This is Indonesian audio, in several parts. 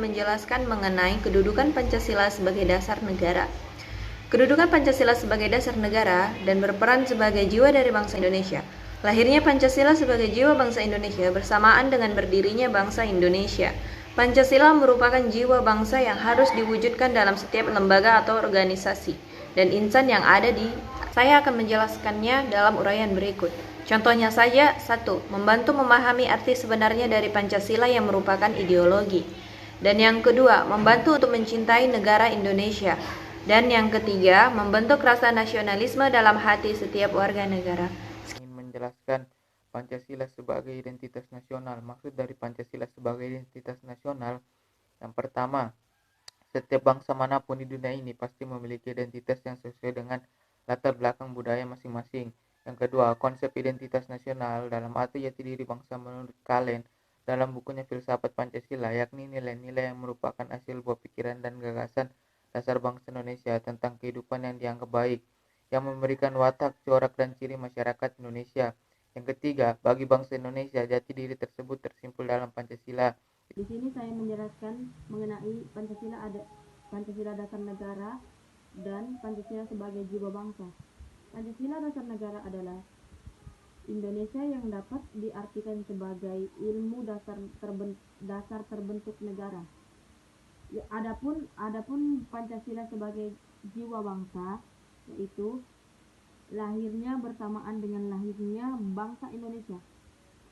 akan menjelaskan mengenai kedudukan Pancasila sebagai dasar negara. Kedudukan Pancasila sebagai dasar negara dan berperan sebagai jiwa dari bangsa Indonesia. Lahirnya Pancasila sebagai jiwa bangsa Indonesia bersamaan dengan berdirinya bangsa Indonesia. Pancasila merupakan jiwa bangsa yang harus diwujudkan dalam setiap lembaga atau organisasi dan insan yang ada di. Saya akan menjelaskannya dalam uraian berikut. Contohnya saja, 1. Membantu memahami arti sebenarnya dari Pancasila yang merupakan ideologi. Dan yang kedua, membantu untuk mencintai negara Indonesia. Dan yang ketiga, membentuk rasa nasionalisme dalam hati setiap warga negara. Ingin menjelaskan Pancasila sebagai identitas nasional. Maksud dari Pancasila sebagai identitas nasional, yang pertama, setiap bangsa manapun di dunia ini pasti memiliki identitas yang sesuai dengan latar belakang budaya masing-masing. Yang kedua, konsep identitas nasional dalam arti jati diri bangsa menurut Kalen dalam bukunya Filsafat Pancasila, yakni nilai-nilai yang merupakan hasil buah pikiran dan gagasan dasar bangsa Indonesia tentang kehidupan yang dianggap baik, yang memberikan watak, corak, dan ciri masyarakat Indonesia. Yang ketiga, bagi bangsa Indonesia, jati diri tersebut tersimpul dalam Pancasila. Di sini saya menjelaskan mengenai Pancasila dasar negara dan Pancasila sebagai jiwa bangsa. Pancasila dasar negara adalah Indonesia yang dapat diartikan sebagai ilmu dasar terbentuk negara. Ya, adapun Pancasila sebagai jiwa bangsa, yaitu lahirnya bersamaan dengan lahirnya bangsa Indonesia.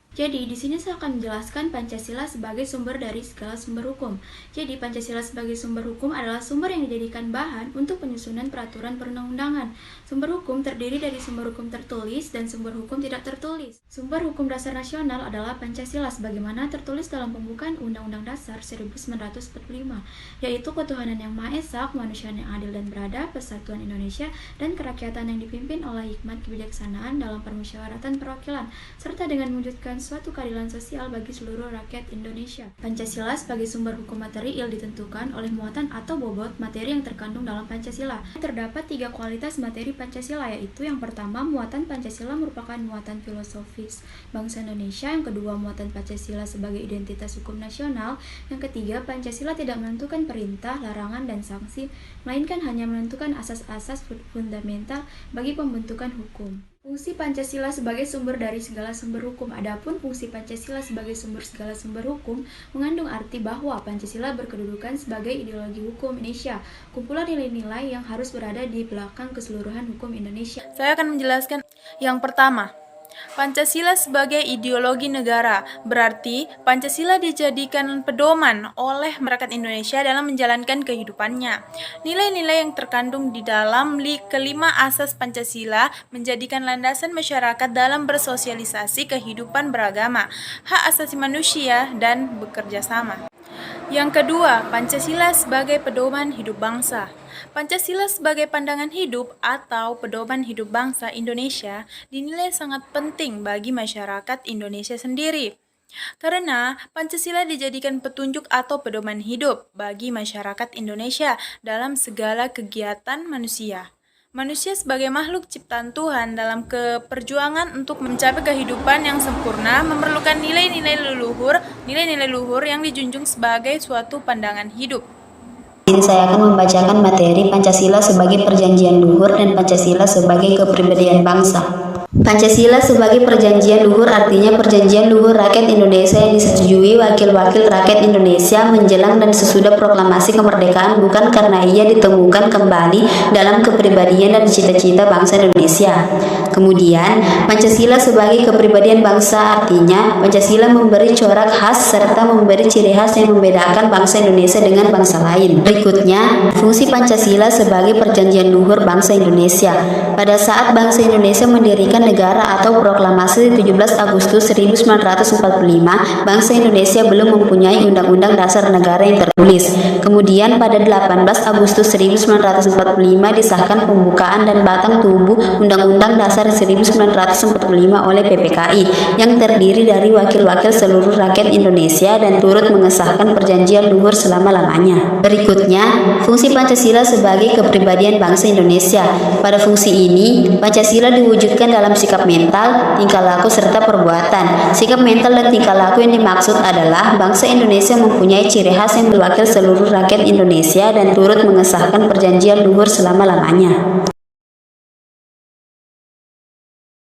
Jadi, di sini saya akan menjelaskan Pancasila sebagai sumber dari segala sumber hukum. Jadi, Pancasila sebagai sumber hukum adalah sumber yang dijadikan bahan untuk penyusunan peraturan perundang-undangan. Sumber hukum terdiri dari sumber hukum tertulis dan sumber hukum tidak tertulis. Sumber hukum dasar nasional adalah Pancasila sebagaimana tertulis dalam pembukaan Undang-Undang Dasar 1945, yaitu ketuhanan yang Maha Esa, kemanusiaan yang adil dan beradab, persatuan Indonesia, dan kerakyatan yang dipimpin oleh hikmat kebijaksanaan dalam permusyawaratan perwakilan, serta dengan mewujudkan suatu keadilan sosial bagi seluruh rakyat Indonesia. Pancasila sebagai sumber hukum material ditentukan oleh muatan atau bobot materi yang terkandung dalam Pancasila. Terdapat 3 kualitas materi Pancasila, yaitu yang pertama, muatan Pancasila merupakan muatan filosofis bangsa Indonesia. Yang kedua, muatan Pancasila sebagai identitas hukum nasional. Yang ketiga, Pancasila tidak menentukan perintah, larangan, dan sanksi, melainkan hanya menentukan asas-asas fundamental bagi pembentukan hukum. Fungsi Pancasila sebagai sumber dari segala sumber hukum. Adapun fungsi Pancasila sebagai sumber segala sumber hukum mengandung arti bahwa Pancasila berkedudukan sebagai ideologi hukum Indonesia, kumpulan nilai-nilai yang harus berada di belakang keseluruhan hukum Indonesia. Saya akan menjelaskan yang pertama. Pancasila sebagai ideologi negara, berarti Pancasila dijadikan pedoman oleh masyarakat Indonesia dalam menjalankan kehidupannya. Nilai-nilai yang terkandung di dalam kelima asas Pancasila menjadikan landasan masyarakat dalam bersosialisasi kehidupan beragama, hak asasi manusia, dan bekerja sama. Yang kedua, Pancasila sebagai pedoman hidup bangsa. Pancasila sebagai pandangan hidup atau pedoman hidup bangsa Indonesia dinilai sangat penting bagi masyarakat Indonesia sendiri. Karena Pancasila dijadikan petunjuk atau pedoman hidup bagi masyarakat Indonesia dalam segala kegiatan manusia. Manusia sebagai makhluk ciptaan Tuhan dalam keperjuangan untuk mencapai kehidupan yang sempurna memerlukan nilai-nilai luhur yang dijunjung sebagai suatu pandangan hidup. Ini saya akan membacakan materi Pancasila sebagai perjanjian luhur dan Pancasila sebagai kepribadian bangsa. Pancasila sebagai perjanjian luhur artinya perjanjian luhur rakyat Indonesia yang disetujui wakil-wakil rakyat Indonesia menjelang dan sesudah proklamasi kemerdekaan, bukan karena ia ditemukan kembali dalam kepribadian dan cita-cita bangsa Indonesia. Kemudian, Pancasila sebagai kepribadian bangsa artinya Pancasila memberi corak khas serta memberi ciri khas yang membedakan bangsa Indonesia dengan bangsa lain. Berikutnya, fungsi Pancasila sebagai perjanjian luhur bangsa Indonesia. Pada saat bangsa Indonesia mendirikan negara atau proklamasi 17 Agustus 1945, bangsa Indonesia belum mempunyai Undang-Undang Dasar Negara yang tertulis. Kemudian pada 18 Agustus 1945 disahkan pembukaan dan batang tubuh Undang-Undang Dasar 1945 oleh PPKI yang terdiri dari wakil-wakil seluruh rakyat Indonesia dan turut mengesahkan perjanjian luhur selama-lamanya. Berikutnya, fungsi Pancasila sebagai kepribadian bangsa Indonesia. Pada fungsi ini, Pancasila diwujudkan dalam dalam sikap mental, tingkah laku, serta perbuatan. Sikap mental dan tingkah laku yang dimaksud adalah bangsa Indonesia mempunyai ciri khas yang berwakil seluruh rakyat Indonesia dan turut mengesahkan perjanjian luhur selama-lamanya.